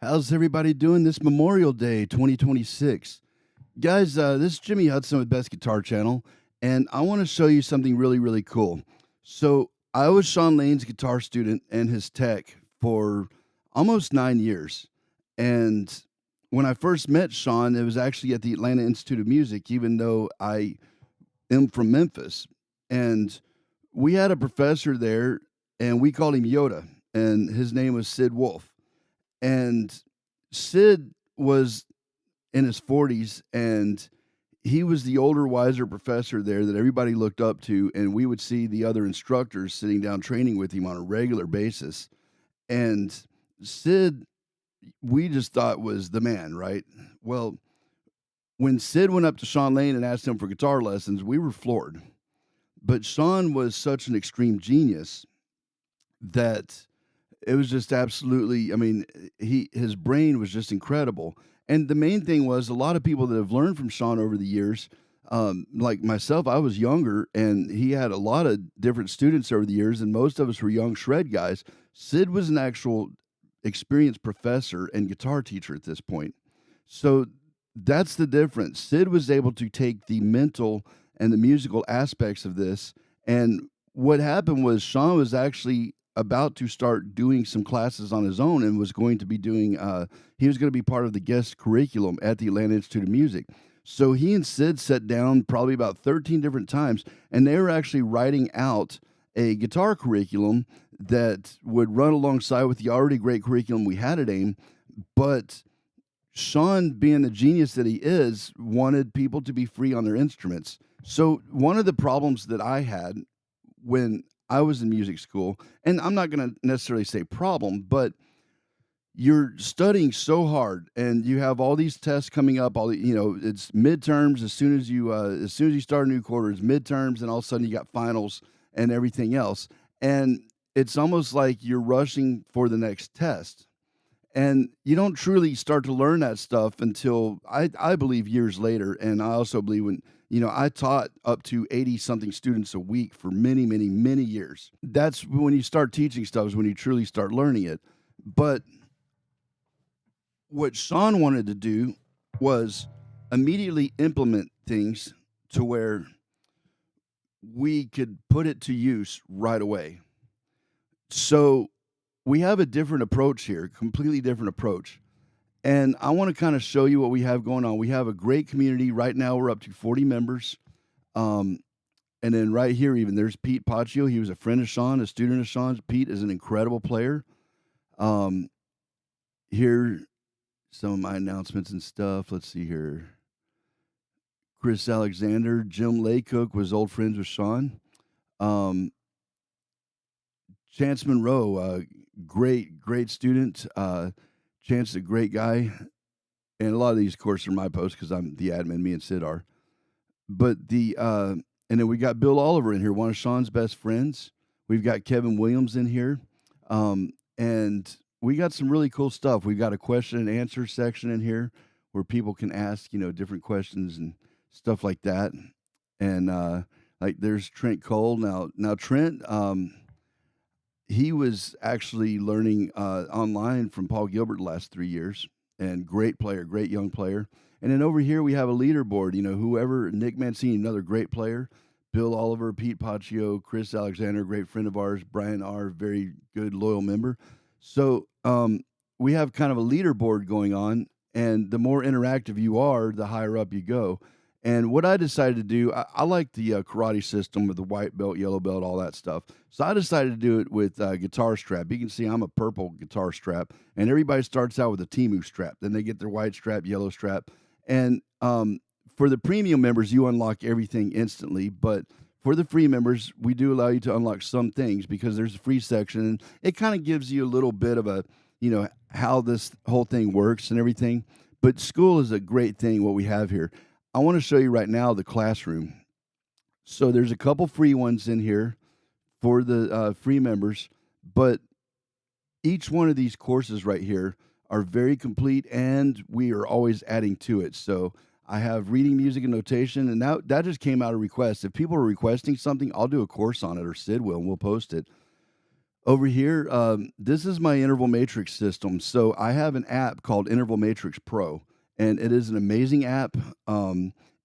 How's everybody doing this Memorial Day 2026? Guys, this is Jimmy Hudson with Best Guitar Channel, and I want to show you something really, really cool. So, I was Shawn Lane's guitar student and his tech for almost 9 years. And when I first met Shawn, it was actually at the Atlanta Institute of Music, even though I am from Memphis. And we had a professor there, and we called him Yoda, and his name was Sid Wolf. And Sid was in his 40s, and he was the older, wiser professor there that everybody looked up to. And we would see the other instructors sitting down training with him on a regular basis. And Sid, we just thought was the man, right? Well, when Sid went up to Shawn Lane and asked him for guitar lessons, we were floored. But Shawn was such an extreme genius that it was just absolutely, I mean, his brain was just incredible. And the main thing was a lot of people that have learned from Shawn over the years, like myself, I was younger, and he had a lot of different students over the years, and most of us were young shred guys. Sid was an actual experienced professor and guitar teacher at this point. So that's the difference. Sid was able to take the mental and the musical aspects of this. And what happened was Shawn was actually about to start doing some classes on his own and was going to be doing, he was going to be part of the guest curriculum at the Atlanta Institute of Music. So he and Sid sat down probably about 13 different times, and they were actually writing out a guitar curriculum that would run alongside with the already great curriculum we had at AIM. But Shawn, being the genius that he is, wanted people to be free on their instruments. So one of the problems that I had when I was in music school, and I'm not going to necessarily say problem, but you're studying so hard and you have all these tests coming up, it's midterms as soon as you start a new quarter, it's midterms, and all of a sudden you got finals and everything else. And it's almost like you're rushing for the next test. And you don't truly start to learn that stuff until I believe years later. And I also believe when, I taught up to 80 something students a week for many, many, many years. That's when you start teaching stuff, is when you truly start learning it. But what Shawn wanted to do was immediately implement things to where we could put it to use right away. So we have a different approach here, completely different approach. And I want to kind of show you what we have going on. We have a great community. Right now, we're up to 40 members. And then right here, even there's Pete Paccio. He was a friend of Shawn, a student of Shawn's. Pete is an incredible player. Here, some of my announcements and stuff. Let's see here. Chris Alexander, Jim Laycook was old friends with Shawn. Chance Monroe, great student. Chance is a great guy. And a lot of these, of course, are my posts because I'm the admin, me and Sid are. But and then we got Bill Oliver in here, one of Shawn's best friends. We've got Kevin Williams in here. And we got some really cool stuff. We've got a question and answer section in here where people can ask, different questions and stuff like that. And like there's Trent Cole. Now Trent, he was actually learning online from Paul Gilbert the last 3 years, and great player, great young player. And then over here we have a leaderboard, whoever, Nick Mancini, another great player, Bill Oliver, Pete Paccio, Chris Alexander, great friend of ours, Brian R., very good, loyal member. So we have kind of a leaderboard going on, and the more interactive you are, the higher up you go. And what I decided to do, I like the karate system with the white belt, yellow belt, all that stuff. So I decided to do it with guitar strap. You can see I'm a purple guitar strap, and everybody starts out with a Timu strap. Then they get their white strap, yellow strap. And for the premium members, you unlock everything instantly. But for the free members, we do allow you to unlock some things because there's a free section. And it kind of gives you a little bit of a, how this whole thing works and everything. But Skool is a great thing, what we have here. I want to show you right now the classroom. So there's a couple free ones in here for the free members, but each one of these courses right here are very complete, and we are always adding to it. So I have reading, music, and notation, and that just came out of requests. If people are requesting something, I'll do a course on it, or Sid will, and we'll post it. Over here, this is my interval matrix system. So I have an app called Interval Matrix Pro, and it is an amazing app.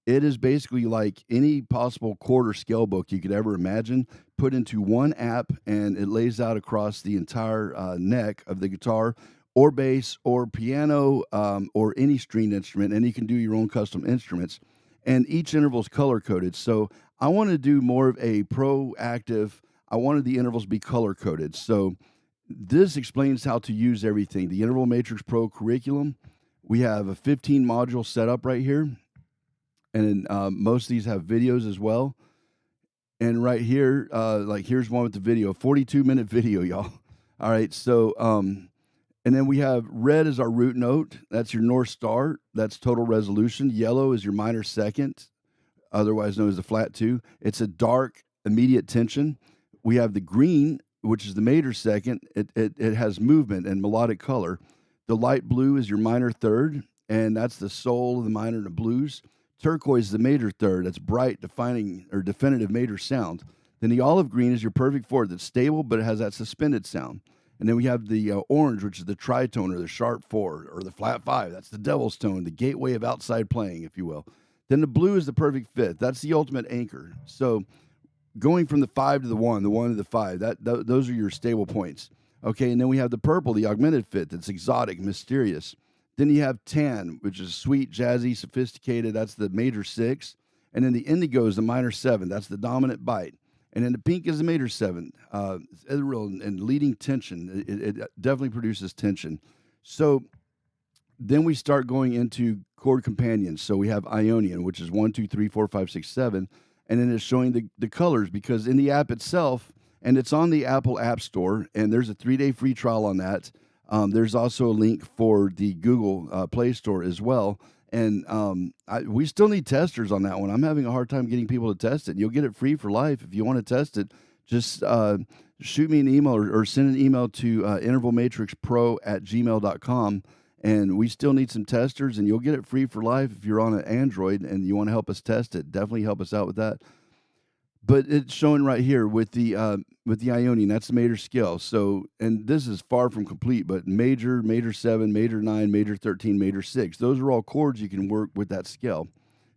It is basically like any possible chord or scale book you could ever imagine, put into one app, and it lays out across the entire neck of the guitar, or bass, or piano, or any stringed instrument, and you can do your own custom instruments. And each interval is color coded. So I want to do more of a proactive. I wanted the intervals to be color coded. So this explains how to use everything. The Interval Matrix Pro curriculum. We have a 15 module setup right here, and most of these have videos as well. And right here, like here's one with the video, 42-minute video, y'all. All right, so and then we have red is our root note. That's your North Star. That's total resolution. Yellow is your minor second, otherwise known as the flat two. It's a dark immediate tension. We have the green, which is the major second. It has movement and melodic color. The light blue is your minor third, and that's the soul of the minor and the blues. Turquoise is the major third. That's bright, defining or definitive major sound. Then the olive green is your perfect fourth. It's stable, but it has that suspended sound. And then we have the orange, which is the tritone or the sharp four or the flat five. That's the devil's tone, the gateway of outside playing, if you will. Then the blue is the perfect fifth. That's the ultimate anchor. So going from the 5 to the 1, the 1 to the 5, those are your stable points. Okay, and then we have the purple, the augmented fifth. It's exotic, mysterious. Then you have tan, which is sweet, jazzy, sophisticated. That's the major 6. And then the indigo is the minor 7. That's the dominant bite. And then the pink is the major 7. It's real and leading tension. It definitely produces tension. So then we start going into chord companions. So we have Ionian, which is 1, 2, 3, 4, 5, 6, 7. And then it's showing the colors, because in the app itself, and it's on the Apple App Store, and there's a 3-day free trial on that. There's also a link for the Google Play Store as well. And we still need testers on that one. I'm having a hard time getting people to test it. You'll get it free for life. If you want to test it, just shoot me an email or send an email to intervalmatrixpro@gmail.com. And we still need some testers, and you'll get it free for life if you're on an Android and you want to help us test it. Definitely help us out with that. But it's showing right here with the Ionian. That's the major scale. So, and this is far from complete, but major, major 7, major 9, major 13, major 6. Those are all chords you can work with that scale.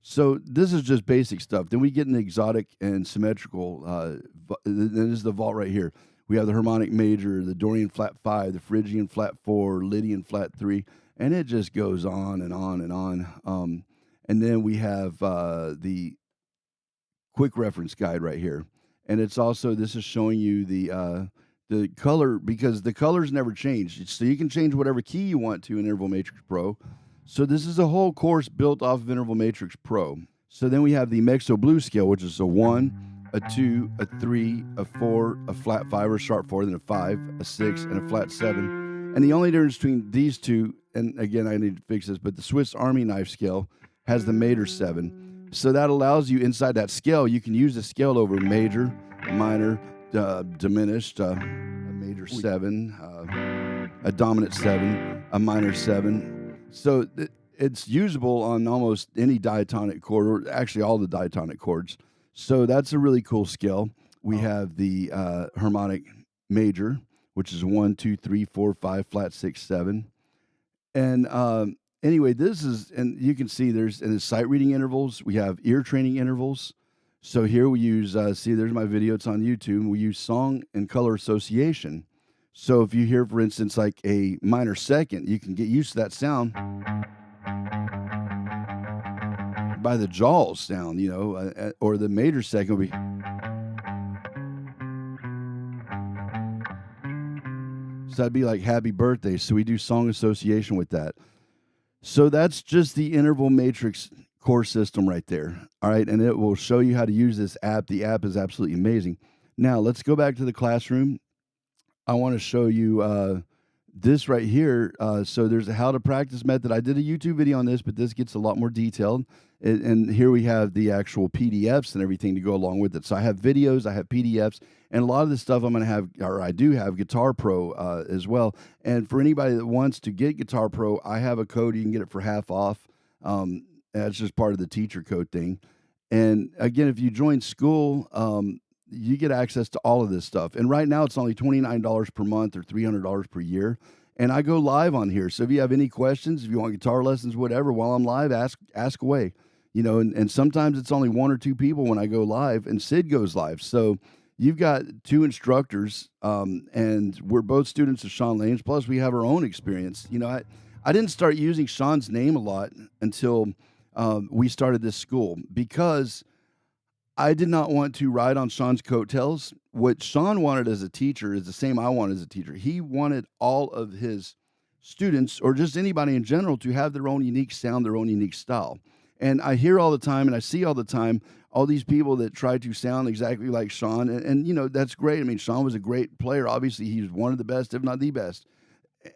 So this is just basic stuff. Then we get an exotic and symmetrical. This is the vault right here. We have the harmonic major, the Dorian flat 5, the Phrygian flat 4, Lydian flat 3, and it just goes on and on and on. And then we have the quick reference guide right here, and it's also, this is showing you the color, because the colors never change. So you can change whatever key you want to in Interval Matrix Pro. So this is a whole course built off of Interval Matrix Pro. So then we have the Mexo Blues scale, which is a 1, a 2, a 3, a 4, a flat 5 or sharp 4, then a 5, a 6, and a flat 7. And the only difference between these two, and again, I need to fix this, but the Swiss Army knife scale has the major 7. So that allows you, inside that scale, you can use the scale over major, minor, diminished, a major 7, a dominant 7, a minor 7. So it's usable on almost any diatonic chord, or actually all the diatonic chords. So that's a really cool scale. We have the harmonic major, which is 1, 2, 3, 4, 5, flat 6, 7. And anyway, this is, and you can see there's, in the sight reading intervals, we have ear training intervals. So here we use, see, there's my video, it's on YouTube. We use song and color association. So if you hear, for instance, like a minor second, you can get used to that sound by the jaws sound, you know, or the major second would be. So that'd be like happy birthday. So we do song association with that. So that's just the interval matrix core system right there. All right. And it will show you how to use this app. The app is absolutely amazing. Now let's go back to the classroom. I want to show you this right here. So there's a how to practice method. I did a YouTube video on this, but this gets a lot more detailed. And here we have the actual PDFs and everything to go along with it. So I have videos, I have PDFs, and a lot of this stuff I'm going to have, or I do have Guitar Pro as well. And for anybody that wants to get Guitar Pro, I have a code. You can get it for half off. That's just part of the teacher code thing. And again, if you join Skool, you get access to all of this stuff. And right now it's only $29 per month or $300 per year. And I go live on here. So if you have any questions, if you want guitar lessons, whatever, while I'm live, ask away. And sometimes it's only one or two people when I go live, and Sid goes live. So you've got two instructors, and we're both students of Shawn Lane's. Plus, we have our own experience. I didn't start using Shawn's name a lot until we started this school, because I did not want to ride on Shawn's coattails. What Shawn wanted as a teacher is the same I wanted as a teacher. He wanted all of his students, or just anybody in general, to have their own unique sound, their own unique style. And I hear all the time, and I see all the time, all these people that try to sound exactly like Shawn. And that's great. I mean, Shawn was a great player. Obviously, he's one of the best, if not the best.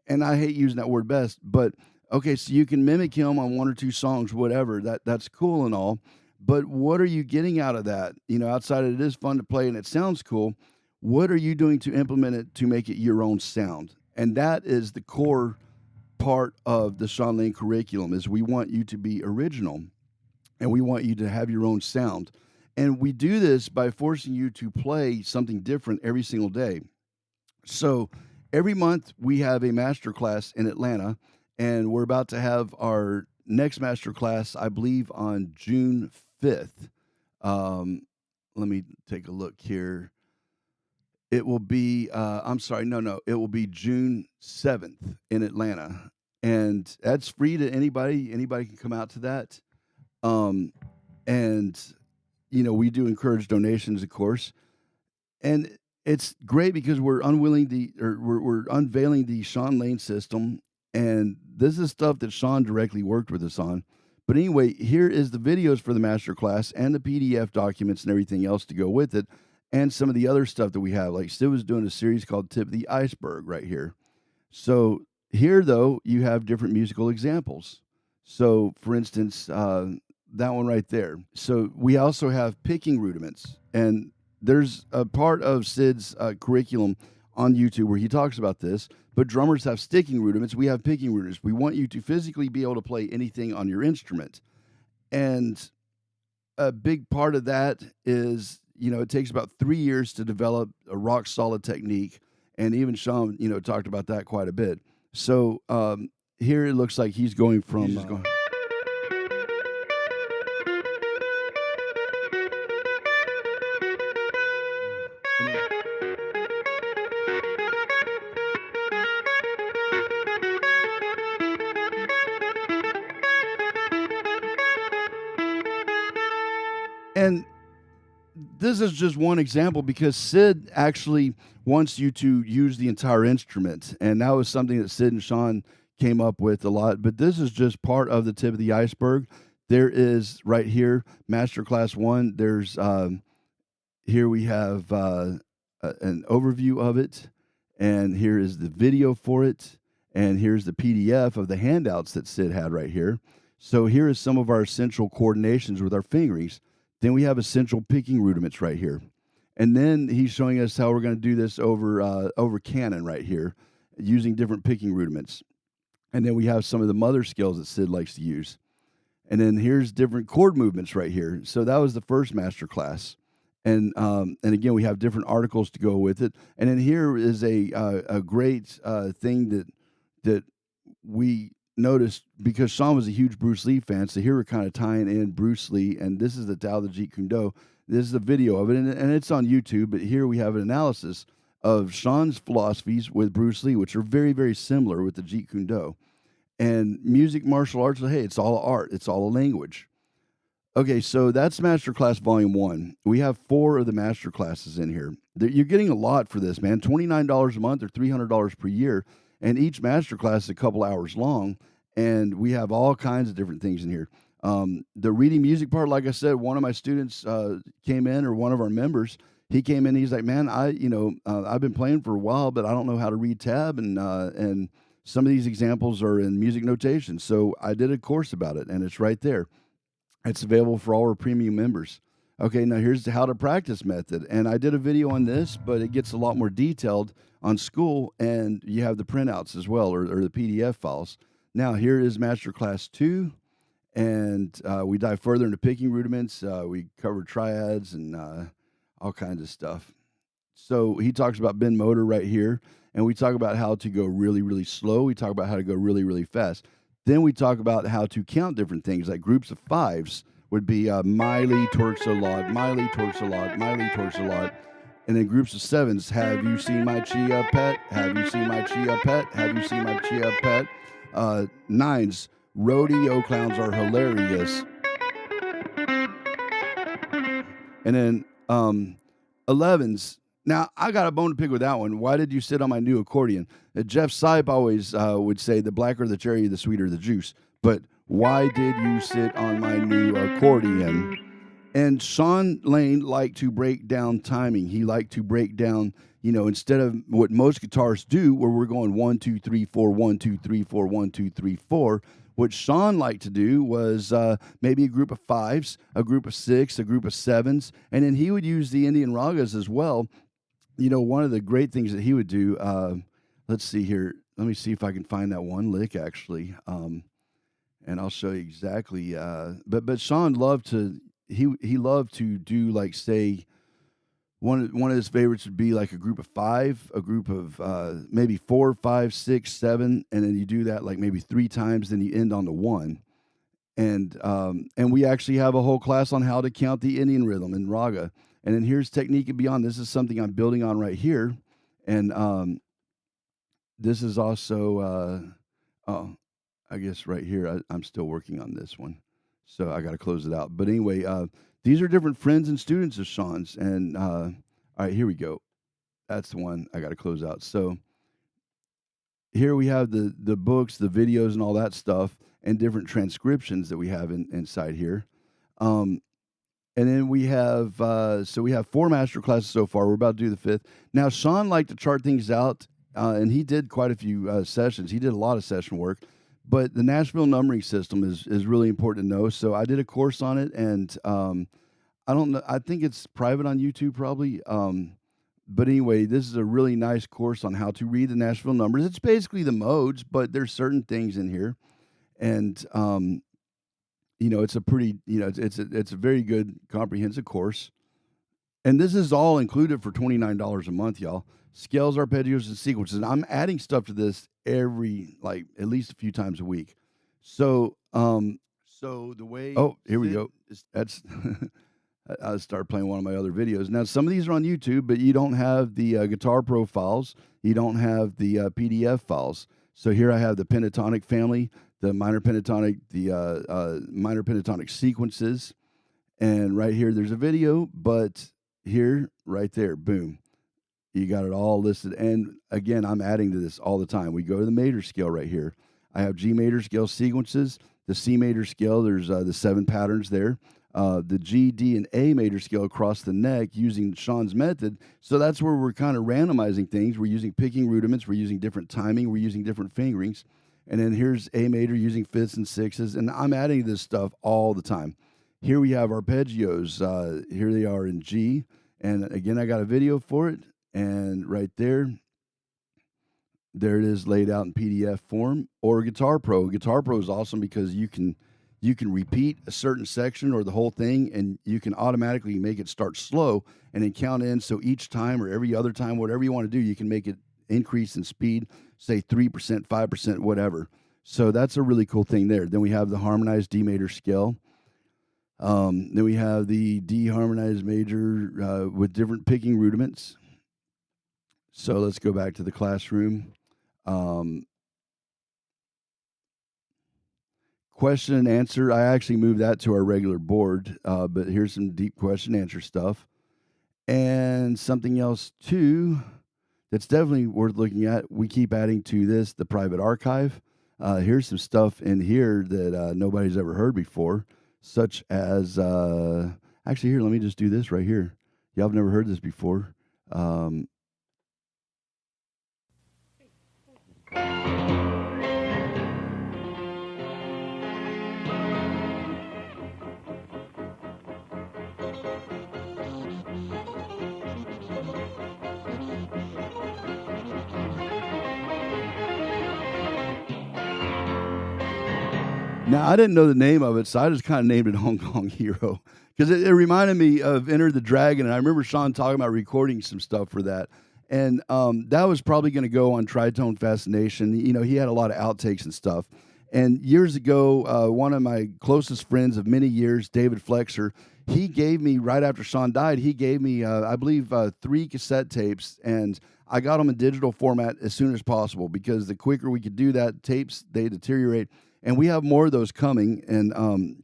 And I hate using that word best, but okay, so you can mimic him on one or two songs, whatever. That's cool and all. But what are you getting out of that? Outside of it is fun to play and it sounds cool, what are you doing to implement it to make it your own sound? And that is the core part of the Shawn Lane curriculum. Is we want you to be original, and we want you to have your own sound. And we do this by forcing you to play something different every single day. So every month we have a master class in Atlanta, and we're about to have our next master class, I believe, on June 5th. Let me take a look here. It will be, I'm sorry, no, it will be June 7th in Atlanta. And that's free to anybody. Anybody can come out to that. And, we do encourage donations, of course. And it's great because we're we're unveiling the Shawn Lane system. And this is stuff that Shawn directly worked with us on. But anyway, here is the videos for the masterclass and the PDF documents and everything else to go with it, and some of the other stuff that we have. Like Sid was doing a series called Tip of the Iceberg right here. So here, though, you have different musical examples. So, for instance, that one right there. So we also have picking rudiments. And there's a part of Sid's curriculum on YouTube where he talks about this. But drummers have sticking rudiments. We have picking rudiments. We want you to physically be able to play anything on your instrument. And a big part of that is, it takes about 3 years to develop a rock solid technique. And even Shawn, talked about that quite a bit. So here it looks like he's going from... And this is just one example, because Sid actually wants you to use the entire instrument. And that was something that Sid and Shawn came up with a lot. But this is just part of the tip of the iceberg. There is right here, Masterclass 1. There's here we have an overview of it. And here is the video for it. And here's the PDF of the handouts that Sid had right here. So here is some of our essential coordinations with our fingerings. Then we have essential picking rudiments right here. And then he's showing us how we're going to do this over canon right here, using different picking rudiments. And then we have some of the mother scales that Sid likes to use. And then here's different chord movements right here. So that was the first master class. And again, we have different articles to go with it. And then here is a great thing that we noticed, because Shawn was a huge Bruce Lee fan, so here we're kind of tying in Bruce Lee, and this is the Tao, the Jeet Kune Do. This is a video of it, and it's on YouTube, but here we have an analysis of Shawn's philosophies with Bruce Lee, which are very, very similar with the Jeet Kune Do. And music, martial arts, hey, it's all art. It's all a language. Okay, so that's Masterclass Volume 1. We have 4 of the Masterclasses in here. You're getting a lot for this, man. $29 a month or $300 per year. And each masterclass is a couple hours long, and we have all kinds of different things in here. The reading music part, like I said, one of my students came in, or one of our members, he came in. He's like, "Man, I've been playing for a while, but I don't know how to read tab, and some of these examples are in music notation." So I did a course about it, and it's right there. It's available for all our premium members. Okay, now here's the how to practice method. And I did a video on this, but it gets a lot more detailed on Skool, and you have the printouts as well, or the PDF files. Now, here is Masterclass 2, and we dive further into picking rudiments. We covered triads and all kinds of stuff. So he talks about bend motor right here, and we talk about how to go really, really slow. We talk about how to go really, really fast. Then we talk about how to count different things, like groups of fives would be Miley twerks a lot, Miley twerks a lot, Miley twerks a lot. And then groups of sevens, have you seen my chia pet? Have you seen my chia pet? Have you seen my chia pet? Nines, rodeo clowns are hilarious. And then 11s. Now, I got a bone to pick with that one. Why did you sit on my new accordion? Jeff Sipe always would say, the blacker the cherry, the sweeter the juice. But why did you sit on my new accordion? And Shawn Lane liked to break down timing. He liked to break down, instead of what most guitarists do, where we're going 1, 2, 3, 4, 1, 2, 3, 4, 1, 2, 3, 4. What Shawn liked to do was maybe a group of fives, a group of six, a group of sevens, and then he would use the Indian ragas as well. One of the great things that he would do, let's see here. Let me see if I can find that one lick, actually. And I'll show you exactly. But Shawn loved to, he loved to do, like, say, one of his favorites would be like a group of five, a group of maybe 4, 5, 6, 7, and then you do that like maybe 3 times, then you end on the 1. And we actually have a whole class on how to count the Indian rhythm in raga. And then here's Technique and Beyond. This is something I'm building on right here. And this is also, I guess right here, I'm still working on this one. So I got to close it out. But anyway, these are different friends and students of Shawn's. And all right, here we go. That's the one I got to close out. So here we have the books, the videos, and all that stuff, and different transcriptions that we have inside here. And then we have, so we have 4 master classes so far. We're about to do the 5th. Now, Shawn liked to chart things out, and he did quite a few sessions. He did a lot of session work, but the Nashville numbering system is really important to know. So I did a course on it, and I don't know. I think it's private on YouTube probably. But anyway, this is a really nice course on how to read the Nashville numbers. It's basically the modes, but there's certain things in here, and it's a pretty, it's a very good comprehensive course. And this is all included for $29 a month, y'all. Scales, arpeggios, and sequences. And I'm adding stuff to this every, like, at least a few times a week. So, so the way. Oh, here we go. That's. I started playing one of my other videos. Now, some of these are on YouTube, but you don't have the Guitar Pro files. You don't have the PDF files. So here I have the pentatonic family, the minor pentatonic, the minor pentatonic sequences. And right here, there's a video, but here, right there, boom. You got it all listed. And again, I'm adding to this all the time. We go to the major scale right here. I have G major scale sequences. The C major scale, there's the 7 patterns there. The G, D, and A major scale across the neck using Shawn's method. So that's where we're kind of randomizing things. We're using picking rudiments. We're using different timing. We're using different fingerings. And then here's A major using 5ths and 6s. And I'm adding this stuff all the time. Here we have arpeggios. Here they are in G. And again, I got a video for it. And right there it is laid out in PDF form. Or Guitar Pro. Guitar Pro is awesome because you can repeat a certain section or the whole thing, and you can automatically make it start slow and then count in. So each time or every other time, whatever you want to do, you can make it increase in speed, say 3%, 5%, whatever. So that's a really cool thing there. Then we have the harmonized D major scale. Then we have the D harmonized major with different picking rudiments. So let's go back to the classroom. Question and answer. I actually moved that to our regular board, but here's some deep question answer stuff. And something else, too, that's definitely worth looking at. We keep adding to this, the private archive. Here's some stuff in here that nobody's ever heard before, such as, actually, here, let me just do this right here. Y'all have never heard this before. Now, I didn't know the name of it, so I just kind of named it Hong Kong Hero because it reminded me of Enter the Dragon, and I remember Shawn talking about recording some stuff for that. And that was probably going to go on Tritone Fascination. You know, he had a lot of outtakes and stuff. And years ago, one of my closest friends of many years, David Flexer, he gave me, right after Shawn died, he gave me, I believe, 3 cassette tapes, and I got them in digital format as soon as possible, because the quicker we could do that, tapes, they deteriorate. And we have more of those coming, and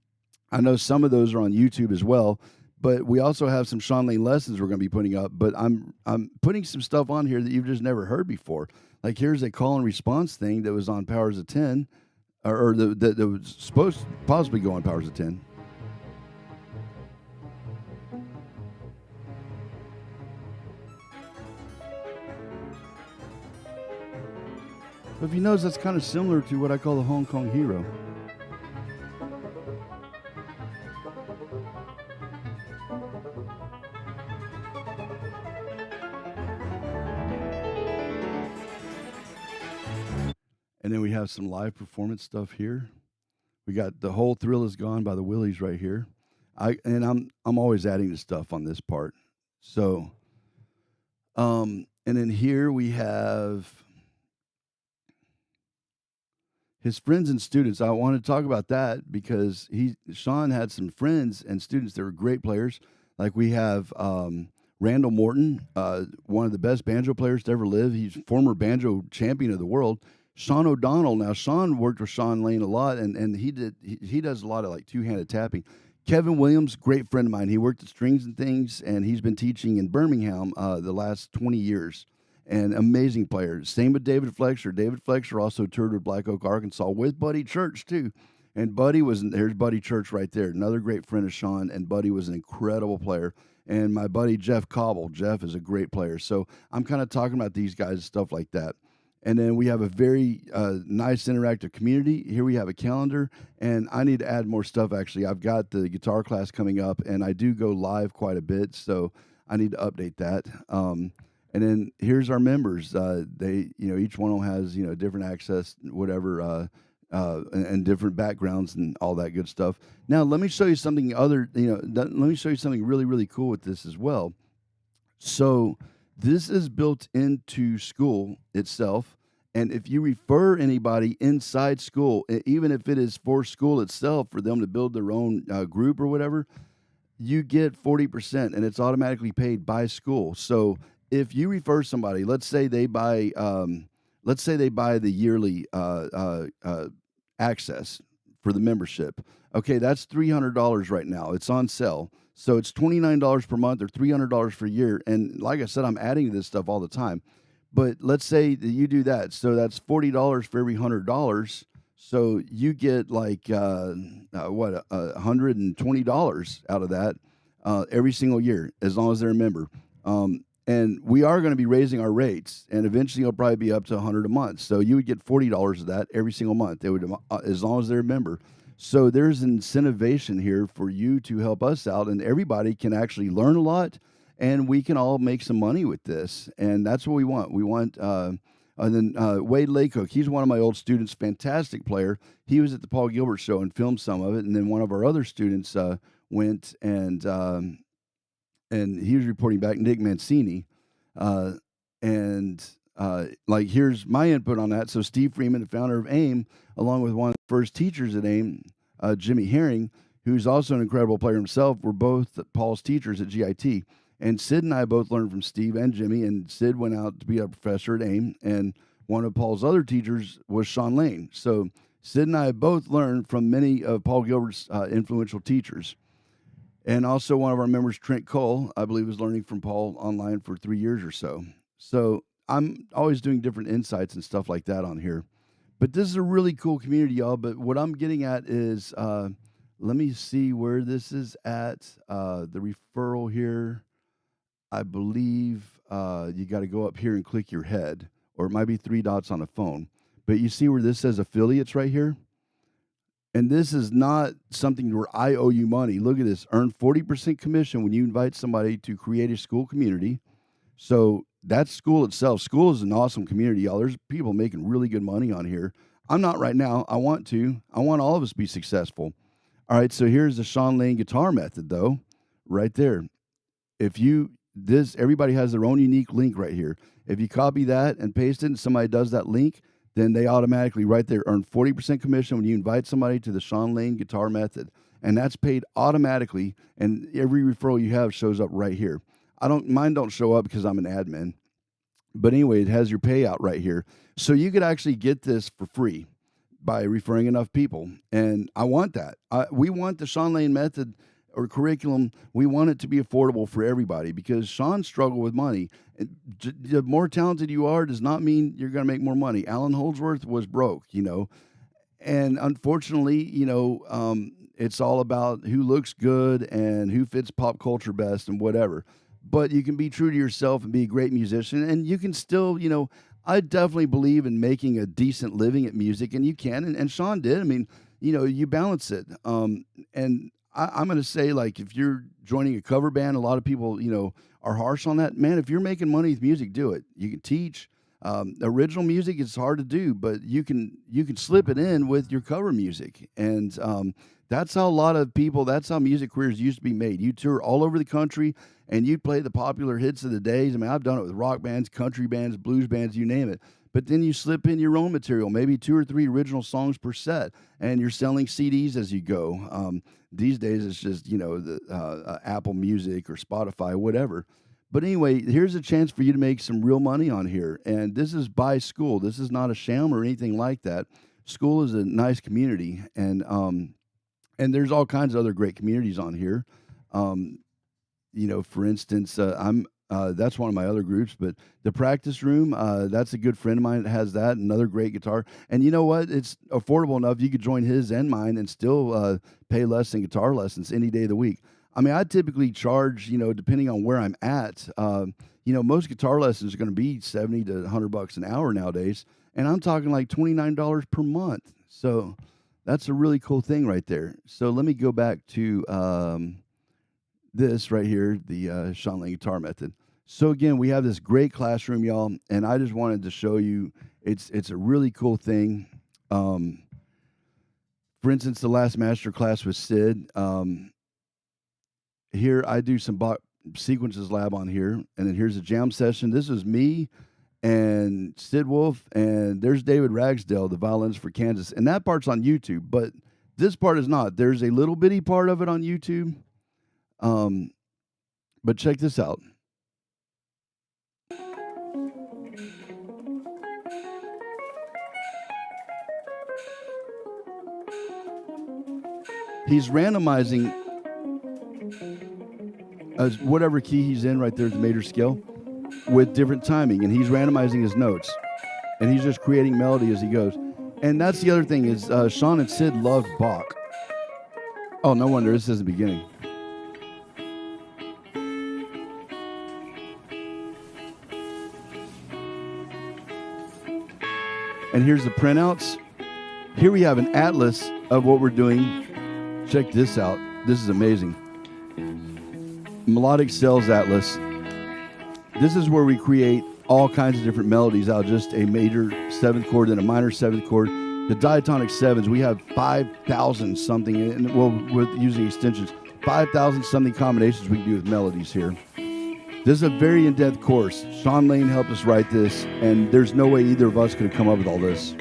I know some of those are on YouTube as well. But we also have some Shawn Lane lessons we're going to be putting up. But I'm putting some stuff on here that you've just never heard before. Like, here's a call and response thing that was on Powers of 10, or that was supposed to possibly go on Powers of 10. But if you notice, that's kind of similar to what I call the Hong Kong Hero. And then we have some live performance stuff here. We got The Whole Thrill Is Gone by the Willies right here. I'm always adding the stuff on this part. So, and then here we have his friends and students. I want to talk about that because Shawn had some friends and students that were great players. Like, we have Randall Morton, one of the best banjo players to ever live. He's former banjo champion of the world. Sean O'Donnell. Now, Shawn worked with Shawn Lane a lot, and he does a lot of like two-handed tapping. Kevin Williams, great friend of mine. He worked at Strings and Things, and he's been teaching in Birmingham the last 20 years. And amazing player. Same with David Flexer. David Flexer also toured with Black Oak, Arkansas, with Buddy Church too. And there's Buddy Church right there, another great friend of Shawn. And Buddy was an incredible player. And my buddy Jeff Cobble. Jeff is a great player. So I'm kind of talking about these guys, stuff like that. And then we have a very nice interactive community. Here we have a calendar, and I need to add more stuff, actually. I've got the guitar class coming up, and I do go live quite a bit, so I need to update that. And then here's our members. They, each one of them has, different access, whatever, and different backgrounds and all that good stuff. Now, let me show you something let me show you something really, really cool with this as well. So this is built into Skool itself. And if you refer anybody inside Skool, even if it is for Skool itself, for them to build their own group or whatever, you get 40%, and it's automatically paid by Skool. So if you refer somebody, let's say they buy the yearly access for the membership. Okay, that's $300 right now. It's on sale. So it's $29 per month or $300 for a year. And like I said, I'm adding to this stuff all the time. But let's say that you do that. So that's $40 for every $100. So you get like $120 out of that every single year, as long as they're a member. And we are going to be raising our rates, and eventually it'll probably be up to $100 a month. So you would get $40 of that every single month. They would, as long as they're a member. So there's incentivization here for you to help us out, and everybody can actually learn a lot, and we can all make some money with this. And that's what we want. We want, and then Wade Laycook, he's one of my old students, fantastic player. He was at the Paul Gilbert show and filmed some of it. And then one of our other students went and he was reporting back, Nick Mancini. Like, here's my input on that. So Steve Freeman, the founder of AIM, along with one of the first teachers at AIM, Jimmy Herring, who's also an incredible player himself, were both Paul's teachers at GIT. And Sid and I both learned from Steve and Jimmy, and Sid went out to be a professor at AIM, and one of Paul's other teachers was Shawn Lane. So Sid and I both learned from many of Paul Gilbert's influential teachers. And also one of our members, Trent Cole, I believe, was learning from Paul online for 3 years or so. So I'm always doing different insights and stuff like that on here. But this is a really cool community, y'all. But what I'm getting at is, let me see where this is at. The referral here, I believe you got to go up here and click your head, or it might be 3 dots on a phone. But you see where this says affiliates right here? And this is not something where I owe you money. Look at this. Earn 40% commission when you invite somebody to create a Skool community. So that's Skool itself. Skool is an awesome community, y'all. There's people making really good money on here. I'm not right now. I want to. I want all of us to be successful. All right, so here's the Shawn Lane guitar method, though. right there. Everybody has their own unique link right here. If you copy that and paste it and somebody does that link, then they automatically right there earn 40% commission when you invite somebody to the Shawn Lane Guitar Method. And that's paid automatically, and every referral you have shows up right here. Mine don't show up because I'm an admin. But anyway, it has your payout right here. So you could actually get this for free by referring enough people. And I want that. We want the Shawn Lane Method or curriculum, we want it to be affordable for everybody because Shawn struggled with money. The more talented you are does not mean you're going to make more money. Alan Holdsworth was broke, and unfortunately, it's all about who looks good and who fits pop culture best and whatever. But you can be true to yourself and be a great musician, and you can still, I definitely believe in making a decent living at music, and you can, and Shawn did. I mean, you balance it. And I'm going to say, like, if you're joining a cover band, a lot of people, are harsh on that. Man, if you're making money with music, do it. You can teach. Original music is hard to do, but you can slip it in with your cover music. And that's how music careers used to be made. You tour all over the country, and you play the popular hits of the days. I mean, I've done it with rock bands, country bands, blues bands, you name it. But then you slip in your own material, maybe 2 or 3 original songs per set, and you're selling CDs as you go. These days, it's just, the Apple Music or Spotify, whatever. But anyway, here's a chance for you to make some real money on here. And this is by Skool. This is not a sham or anything like that. Skool is a nice community, and there's all kinds of other great communities on here. For instance, that's one of my other groups, but the Practice Room, that's a good friend of mine that has that, another great guitar. And you know what? It's affordable enough. You could join his and mine and still pay less than guitar lessons any day of the week. I mean, I typically charge, depending on where I'm at, most guitar lessons are going to be $70 to $100 an hour nowadays. And I'm talking like $29 per month. So that's a really cool thing right there. So let me go back to this right here, the Shawn Lane Guitar Method. So again, we have this great classroom, y'all, and I just wanted to show you it's a really cool thing. For instance, the last master class with Sid. Here I do some sequences lab on here, and then here's a jam session. This is me and Sid Wolf, and there's David Ragsdale, the violinist for Kansas, and that part's on YouTube, but this part is not. There's a little bitty part of it on YouTube. But check this out. He's randomizing whatever key he's in right there at the major scale with different timing, and he's randomizing his notes, and he's just creating melody as he goes. And that's the other thing is Shawn and Sid love Bach. Oh, no wonder this is the beginning. And here's the printouts. Here we have an atlas of what we're doing. Check this out. This is amazing. Melodic Sales Atlas. This is where we create all kinds of different melodies out of just a major 7th chord and a minor 7th chord. The Diatonic 7s, we have 5,000 something, and with using extensions, 5,000 something combinations we can do with melodies here. This is a very in-depth course. Shawn Lane helped us write this, and there's no way either of us could have come up with all this.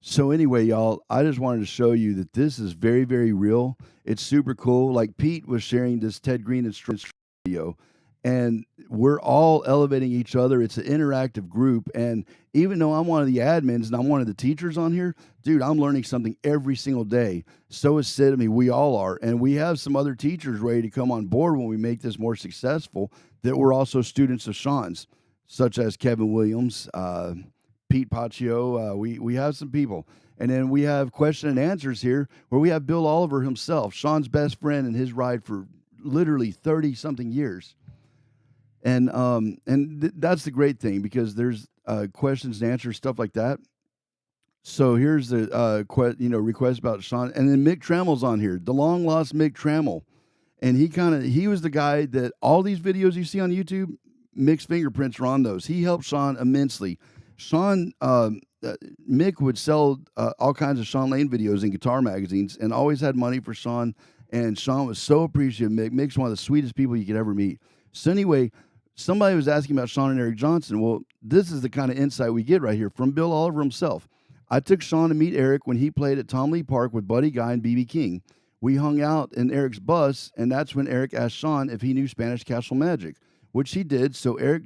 So anyway, y'all, I just wanted to show you that this is very, very real. It's super cool. Like Pete was sharing this Ted Green instrument video, and we're all elevating each other. It's an interactive group, and even though I'm one of the admins and I'm one of the teachers on here, dude, I'm learning something every single day. So is Sid. I mean, we all are, and we have some other teachers ready to come on board when we make this more successful that were also students of Shawn's, such as Kevin Williams, Pete Paccio. We have some people. And then we have question and answers here where we have Bill Oliver himself, Shawn's best friend and his ride for literally 30-something years. And that's the great thing because there's questions and answers, stuff like that. So here's the request about Shawn. And then Mick Trammell's on here, the long-lost Mick Trammell. And he was the guy that all these videos you see on YouTube, Mick's fingerprints are on those. He helped Shawn immensely. Mick would sell all kinds of Shawn Lane videos in guitar magazines and always had money for Shawn. And Shawn was so appreciative. Mick's one of the sweetest people you could ever meet. So anyway, somebody was asking about Shawn and Eric Johnson. Well, this is the kind of insight we get right here from Bill Oliver himself. I took Shawn to meet Eric when he played at Tom Lee Park with Buddy Guy and B.B. King. We hung out in Eric's bus, and that's when Eric asked Shawn if he knew Spanish Castle Magic, which he did. So Eric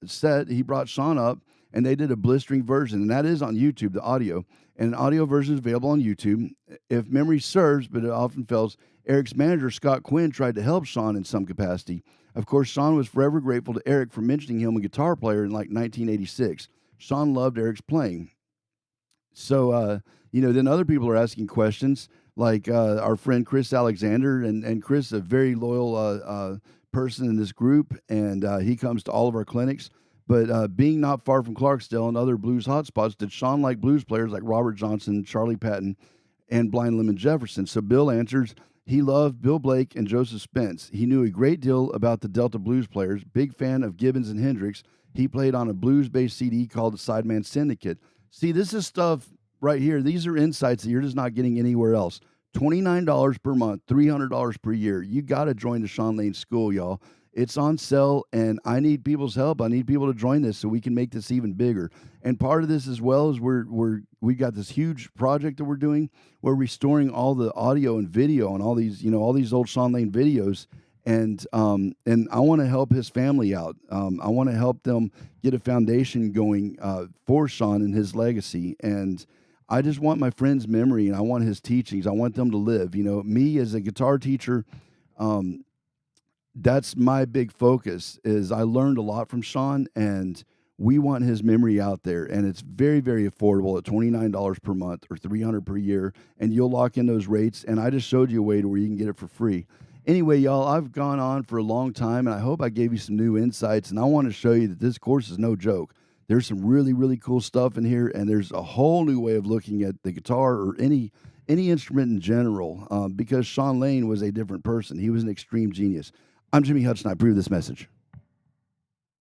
said he brought Shawn up, and they did a blistering version, and that is on YouTube, the audio. And an audio version is available on YouTube. If memory serves, but it often fails, Eric's manager, Scott Quinn, tried to help Shawn in some capacity. Of course, Shawn was forever grateful to Eric for mentioning him a guitar player in like 1986. Shawn loved Eric's playing. So, then other people are asking questions, like our friend Chris Alexander, and Chris, a very loyal person in this group, and he comes to all of our clinics. But being not far from Clarksdale and other blues hotspots, did Shawn like blues players like Robert Johnson, Charlie Patton, and Blind Lemon Jefferson? So Bill answers, he loved Bill Blake and Joseph Spence. He knew a great deal about the Delta blues players, big fan of Gibbons and Hendrix. He played on a blues-based CD called the Sideman Syndicate. See, this is stuff right here. These are insights that you're just not getting anywhere else. $29 per month, $300 per year. You got to join the Shawn Lane School, y'all. It's on sale, and I need people's help. I need people to join this so we can make this even bigger. And part of this as well is we got this huge project that we're doing. We're restoring all the audio and video and all these old Shawn Lane videos. And I want to help his family out. I want to help them get a foundation going for Shawn and his legacy. And I just want my friend's memory, and I want his teachings. I want them to live. Me as a guitar teacher, that's my big focus. Is I learned a lot from Shawn, and we want his memory out there. And it's very, very affordable at $29 per month or $300 per year, and you'll lock in those rates. And I just showed you a way to where you can get it for free. Anyway, y'all, I've gone on for a long time, and I hope I gave you some new insights. And I want to show you that this course is no joke. There's some really, really cool stuff in here, and there's a whole new way of looking at the guitar or any instrument in general, because Shawn Lane was a different person. He was an extreme genius. I'm Jimmy Hudson. I approve this message.